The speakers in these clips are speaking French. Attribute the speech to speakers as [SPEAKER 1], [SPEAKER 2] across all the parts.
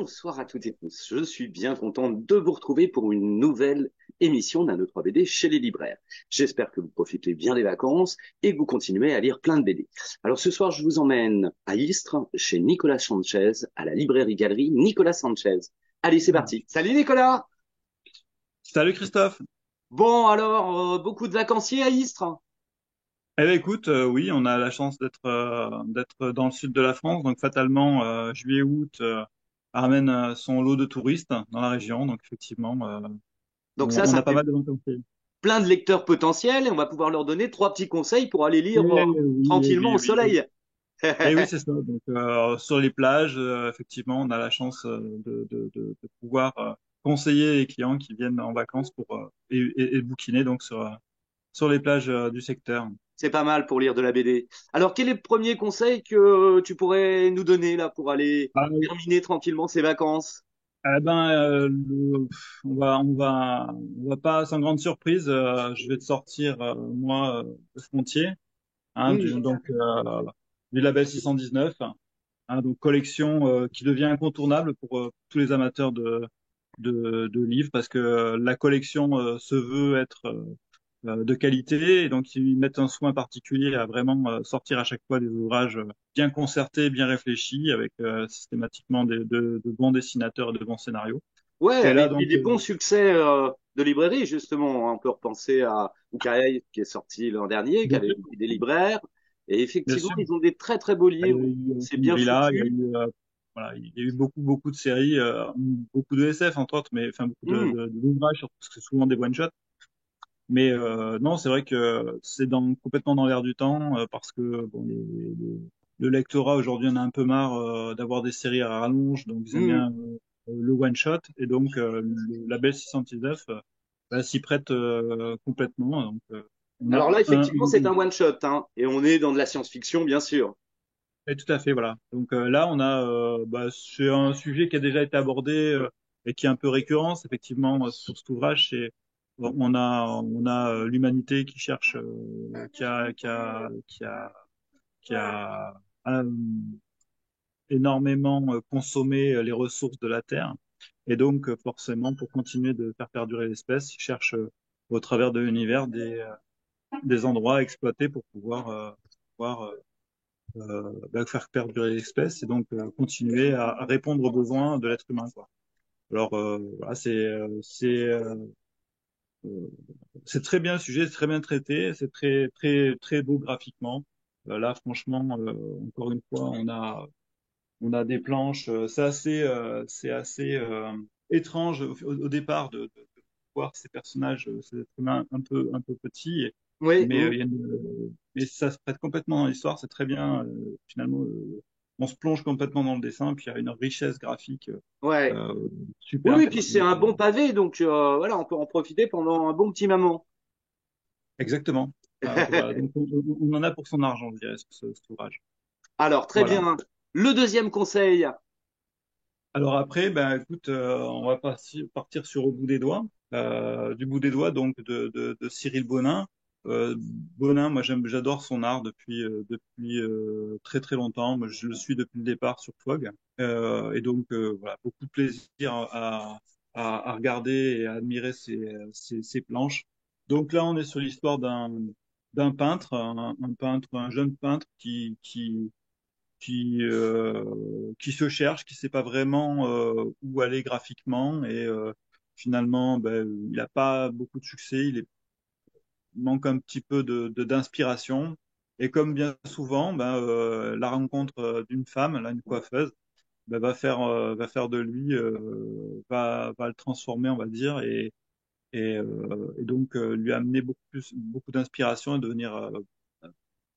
[SPEAKER 1] Bonsoir à toutes et tous. Je suis bien content de vous retrouver pour une nouvelle émission d'un E3 BD chez les libraires. J'espère que vous profitez bien des vacances et que vous continuez à lire plein de BD. Alors ce soir, je vous emmène à Istres, chez Nicolas Sanchez, à la librairie-galerie Nicolas Sanchez. Allez, c'est parti. Salut Nicolas!
[SPEAKER 2] Salut Christophe.
[SPEAKER 1] Bon, alors, beaucoup de vacanciers à Istres?
[SPEAKER 2] Eh bien, écoute, oui, on a la chance d'être dans le sud de la France, donc fatalement, juillet-août ramène son lot de touristes dans la région, donc effectivement,
[SPEAKER 1] Donc ça,
[SPEAKER 2] on
[SPEAKER 1] ça
[SPEAKER 2] a pas
[SPEAKER 1] fait
[SPEAKER 2] mal de vacanciers.
[SPEAKER 1] plein de lecteurs potentiels et on va pouvoir leur donner trois petits conseils pour aller
[SPEAKER 2] Eh
[SPEAKER 1] lire
[SPEAKER 2] oui, oui,
[SPEAKER 1] tranquillement
[SPEAKER 2] oui,
[SPEAKER 1] au
[SPEAKER 2] oui, oui.
[SPEAKER 1] soleil.
[SPEAKER 2] Et oui, c'est ça. Donc sur les plages, effectivement, on a la chance de pouvoir conseiller les clients qui viennent en vacances pour et bouquiner donc sur les plages du secteur.
[SPEAKER 1] C'est pas mal pour lire de la BD. Alors, quel est le premier conseil que tu pourrais nous donner là pour aller terminer tranquillement ces vacances?
[SPEAKER 2] Eh ben, on va pas sans grande surprise. Je vais te sortir moi le Frontier, hein,
[SPEAKER 1] Hmm.
[SPEAKER 2] du label 619, hein, donc collection qui devient incontournable pour tous les amateurs de livres parce que la collection se veut être de qualité et donc ils mettent un soin particulier à vraiment sortir à chaque fois des ouvrages bien concertés, bien réfléchis avec systématiquement de bons dessinateurs et de bons scénarios.
[SPEAKER 1] Ouais,
[SPEAKER 2] Et là,
[SPEAKER 1] avec
[SPEAKER 2] donc,
[SPEAKER 1] des bons succès de librairie, justement. On peut repenser à Ukaei, qui est sorti l'an dernier, qui
[SPEAKER 2] bien
[SPEAKER 1] avait
[SPEAKER 2] sûr,
[SPEAKER 1] beaucoup des libraires. Et
[SPEAKER 2] bien
[SPEAKER 1] effectivement,
[SPEAKER 2] sûr.
[SPEAKER 1] ils ont des très très beaux
[SPEAKER 2] Il y a
[SPEAKER 1] livres.
[SPEAKER 2] eu
[SPEAKER 1] C'est bien
[SPEAKER 2] Shangri-La, il y a
[SPEAKER 1] foutu.
[SPEAKER 2] eu, voilà, il y a eu beaucoup de séries, beaucoup de SF, entre autres, mais enfin, beaucoup
[SPEAKER 1] Hmm.
[SPEAKER 2] d'ouvrages, surtout parce que c'est souvent des one-shots. Mais non, c'est vrai que complètement dans l'air du temps, parce que bon, le lectorat, aujourd'hui, en a un peu marre d'avoir des séries à rallonge, donc ils aiment
[SPEAKER 1] Hmm.
[SPEAKER 2] bien le one-shot, et donc le label 619 bah, s'y prête complètement. Donc, on a
[SPEAKER 1] Alors là, effectivement, c'est un one-shot, hein, et on est dans de la science-fiction, bien sûr.
[SPEAKER 2] et tout à fait, voilà. Donc là, on a, bah, c'est un sujet qui a déjà été abordé et qui est un peu récurrent. Effectivement, sur cet ouvrage, on a l'humanité qui cherche, qui a euh, énormément consommé les ressources de la Terre. Et donc, forcément, pour continuer de faire perdurer l'espèce, il cherche au travers de l'univers des endroits à exploiter pour pouvoir bah, faire perdurer l'espèce et donc continuer à répondre aux besoins de l'être humain, quoi. Alors voilà, c'est très bien le sujet, c'est très bien traité, c'est très beau graphiquement. Là, franchement, encore une fois, on a des planches. C'est assez étrange au départ de voir ces personnages, ces êtres humains un peu petits,
[SPEAKER 1] Oui.
[SPEAKER 2] mais,
[SPEAKER 1] Hmm.
[SPEAKER 2] mais ça se prête complètement dans l'histoire. C'est très bien. Finalement, on se plonge complètement dans le dessin, puis il y a une richesse graphique
[SPEAKER 1] Ouais.
[SPEAKER 2] euh,
[SPEAKER 1] Oui,
[SPEAKER 2] superbe,
[SPEAKER 1] oui, puis
[SPEAKER 2] quoi.
[SPEAKER 1] c'est
[SPEAKER 2] Donc,
[SPEAKER 1] un bon pavé, donc voilà, on peut en profiter pendant un bon petit moment.
[SPEAKER 2] exactement. Voilà. Donc, on en a pour son argent, je dirais, sur cet ouvrage.
[SPEAKER 1] Alors, très
[SPEAKER 2] Voilà.
[SPEAKER 1] bien. Le deuxième conseil.
[SPEAKER 2] Alors après, ben écoute, on va partir sur Au bout des doigts, du bout des doigts, donc de Cyril Bonin. Bonin, moi j'adore son art depuis très longtemps. Moi, je le suis depuis le départ sur Fog, et donc voilà, beaucoup de plaisir à regarder et à admirer ses planches. Donc là, on est sur l'histoire d'un peintre, un peintre, un jeune peintre qui se cherche, qui sait pas vraiment où aller graphiquement et finalement ben, il n'a pas beaucoup de succès, il manque un petit peu d'inspiration et comme bien souvent ben, la rencontre d'une femme, là une coiffeuse, ben, va faire de lui va le transformer on va dire et donc lui amener beaucoup d'inspiration et devenir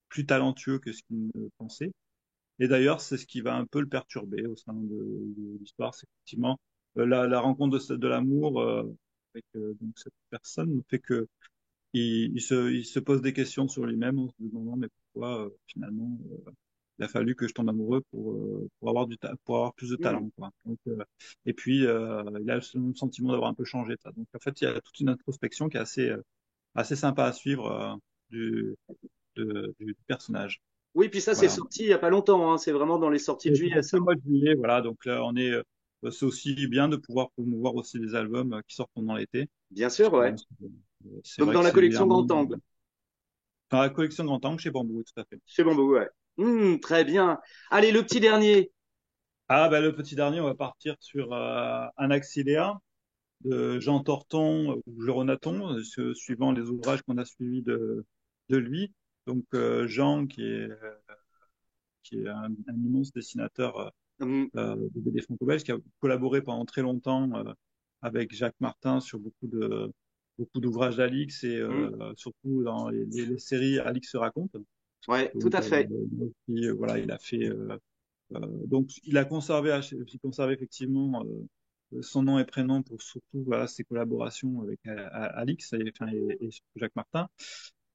[SPEAKER 2] plus talentueux que ce qu'il ne pensait. Et d'ailleurs, c'est ce qui va un peu le perturber au sein de l'histoire. C'est effectivement la rencontre de l'amour avec donc cette personne fait que il se pose des questions sur lui-même en se demandant mais pourquoi finalement il a fallu que je tombe amoureux pour avoir pour avoir plus de
[SPEAKER 1] Hmm.
[SPEAKER 2] talent, quoi. Donc, et puis il a le sentiment d'avoir un peu changé ça. Donc en fait, il y a toute une introspection qui est assez sympa à suivre du, du personnage.
[SPEAKER 1] Oui, puis ça, c'est
[SPEAKER 2] Voilà.
[SPEAKER 1] sorti il y a pas longtemps, hein. C'est vraiment dans les sorties de juillet,
[SPEAKER 2] C'est
[SPEAKER 1] ça.
[SPEAKER 2] le mois de juillet, voilà. Donc là, on est. c'est aussi bien de pouvoir promouvoir aussi des albums qui sortent pendant l'été.
[SPEAKER 1] Bien
[SPEAKER 2] Parce
[SPEAKER 1] sûr,
[SPEAKER 2] que bon,
[SPEAKER 1] ouais.
[SPEAKER 2] c'est
[SPEAKER 1] Donc
[SPEAKER 2] vrai
[SPEAKER 1] dans
[SPEAKER 2] que
[SPEAKER 1] la
[SPEAKER 2] c'est
[SPEAKER 1] collection
[SPEAKER 2] un
[SPEAKER 1] Grand
[SPEAKER 2] moment.
[SPEAKER 1] Angle,
[SPEAKER 2] Dans la collection Grand Angle chez Bambou, tout à fait.
[SPEAKER 1] chez Bambou, ouais. Très bien. Allez, le petit dernier.
[SPEAKER 2] Ah, bah, le petit dernier, on va partir sur un Axillea de Jean Torton ou Juronaton, suivant les ouvrages qu'on a suivis de lui. Donc, Jean, qui est un immense dessinateur
[SPEAKER 1] Hum,
[SPEAKER 2] de BD franco-belge, qui a collaboré pendant très longtemps avec Jacques Martin sur beaucoup d'ouvrages d'Alix et
[SPEAKER 1] hum.
[SPEAKER 2] surtout dans les séries Alix se raconte.
[SPEAKER 1] Ouais, tout
[SPEAKER 2] Donc,
[SPEAKER 1] à fait.
[SPEAKER 2] voilà, il a fait. Donc, il a conservé effectivement son nom et prénom pour surtout voilà, ses collaborations avec Alix et surtout Jacques Martin.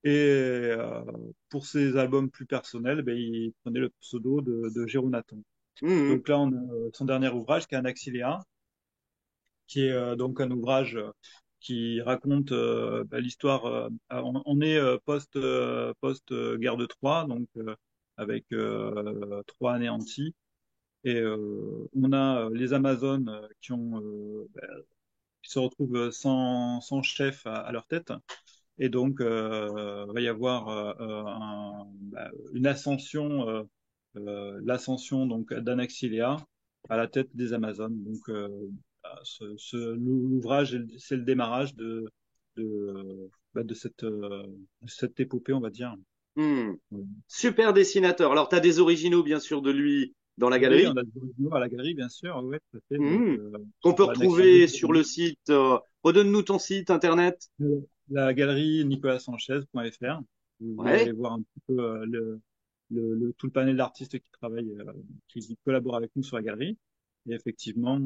[SPEAKER 2] Et pour ses albums plus personnels, ben, il prenait le pseudo de Géronaton.
[SPEAKER 1] Hum,
[SPEAKER 2] Donc là, on a son dernier ouvrage qui est Anaxilea, qui est donc un ouvrage qui raconte l'histoire. On est post guerre de Troie, donc avec Troie anéantie. Et on a les Amazones qui se retrouvent sans chef à leur tête. Et donc, va y avoir une ascension, l'ascension donc d'Anaxilea à la tête des Amazones. Donc, l'ouvrage, c'est le démarrage de cette épopée, on va dire.
[SPEAKER 1] hum. Super dessinateur. Alors, tu as des originaux, bien sûr, de lui dans la
[SPEAKER 2] Oui,
[SPEAKER 1] galerie.
[SPEAKER 2] on a des originaux à la galerie, bien sûr. Oui, tout à fait. Donc,
[SPEAKER 1] Hum. Qu'on
[SPEAKER 2] sur
[SPEAKER 1] peut
[SPEAKER 2] l'annexe 2,
[SPEAKER 1] retrouver sur le site. Redonne-nous ton site internet.
[SPEAKER 2] la galerie nicolassanchez.fr. Vous pouvez aller
[SPEAKER 1] Ouais.
[SPEAKER 2] voir un petit peu tout le panel d'artistes qui travaillent, qui collaborent avec nous sur la galerie. Et effectivement,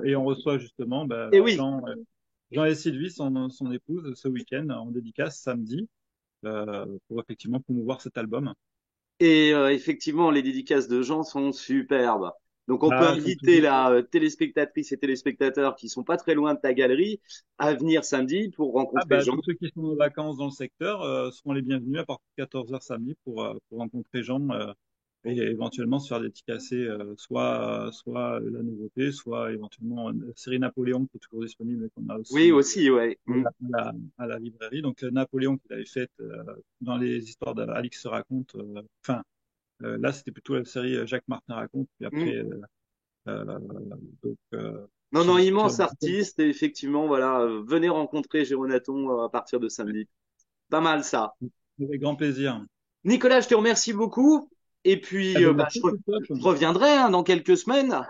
[SPEAKER 2] et on reçoit justement
[SPEAKER 1] Et oui.
[SPEAKER 2] Jean et Sylvie, son épouse, ce week-end en dédicace samedi, pour effectivement promouvoir cet album.
[SPEAKER 1] Et effectivement, les dédicaces de Jean sont superbes. Donc, on peut
[SPEAKER 2] Ah, elles sont
[SPEAKER 1] inviter
[SPEAKER 2] toujours.
[SPEAKER 1] la téléspectatrice et téléspectateurs qui sont pas très loin de ta galerie à venir samedi pour
[SPEAKER 2] Ah
[SPEAKER 1] rencontrer
[SPEAKER 2] bah,
[SPEAKER 1] Jean.
[SPEAKER 2] tous ceux qui sont en vacances dans le secteur seront les bienvenus à partir de 14h samedi pour rencontrer Jean et éventuellement se faire dédicacer soit la nouveauté, soit éventuellement une série Napoléon qui est toujours disponible et qu'on a
[SPEAKER 1] Oui,
[SPEAKER 2] aussi
[SPEAKER 1] aussi, ouais.
[SPEAKER 2] à la librairie. Donc Napoléon qu'il avait fait dans les histoires d'Alix se raconte. Là, c'était plutôt la série Jacques Martin raconte. Puis
[SPEAKER 1] Mm.
[SPEAKER 2] après, euh, donc,
[SPEAKER 1] Non, non,
[SPEAKER 2] qui
[SPEAKER 1] immense artiste. Et effectivement, voilà, venez rencontrer Géronaton à partir de samedi. Pas mal ça.
[SPEAKER 2] avec grand plaisir.
[SPEAKER 1] Nicolas, je te remercie beaucoup. Et
[SPEAKER 2] Eh
[SPEAKER 1] puis,
[SPEAKER 2] ben,
[SPEAKER 1] bah,
[SPEAKER 2] merci Christophe.
[SPEAKER 1] je reviendrai hein, dans quelques semaines.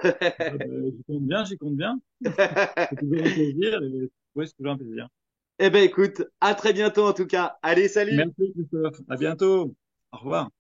[SPEAKER 2] Ah ben, j'y compte bien, j'y compte bien. C'est toujours un plaisir. Oui, c'est toujours un plaisir.
[SPEAKER 1] Eh ben, écoute, à très bientôt en tout cas. Allez, salut!
[SPEAKER 2] Merci, Christophe. À bientôt. Au revoir.